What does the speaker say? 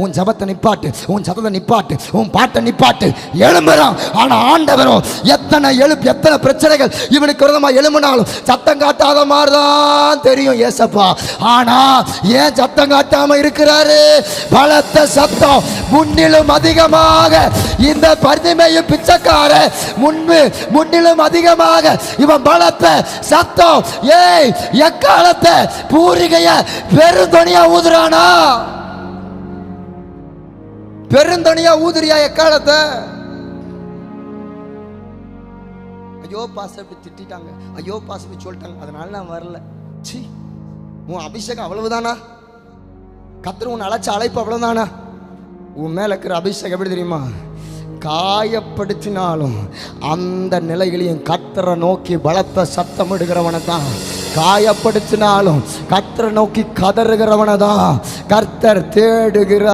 உன் ஜபத்தை நிப்பாட்டு, உன் சத்தத்தை நிப்பாட்டு, உன் பாட்டை நிப்பாட்டு. எழும்புறான். ஆனா ஆண்டவரோ எத்தனை பிரச்சனைகள் இவனுக்கு விரோதமா எழும்பினாலும் சத்தம் காட்டாத மாதிரிதான் தெரியும் ஏசப்பா. ஆனா ஏன் சத்தம் காட்டாம இருக்கிறாரு? பலத்த சத்தம் முன்னிலும் அதிகமாக இந்த பரிமையும் பிச்சைக்கார முன்னிலும் அதிகமாக இவன் பலத்த சத்தம் எக்காலத்தை பூரிகைய பெருந்தொனியா ஊதுறானா? பெருந்தொனியா ஊதுறியா எக்காலத்தை? ஐயோ பாஸ்டர் இப்படி திட்டாங்க, ஐயோ பாஸ்டர் இப்படி சொல்லிட்டாங்க, அதனால நான் வரல. சி, உன் அபிஷேகம் அவ்வளவுதானா? கர்த்தர் உன் அழைச்ச அழைப்பு அவ்வளவுதானா? உன் மேல இருக்கிற அபிஷேகம் எப்படி தெரியுமா? காயப்படுத்தினாலும் அந்த நிலைகளையும் கர்த்தரை நோக்கி பலத்த சத்தம் எடுக்கிறவனை தான். காயப்படுத்தினாலும் கர்த்தரை நோக்கி கதறுகிறவனை தான் கர்த்தர் தேடுகிறார்.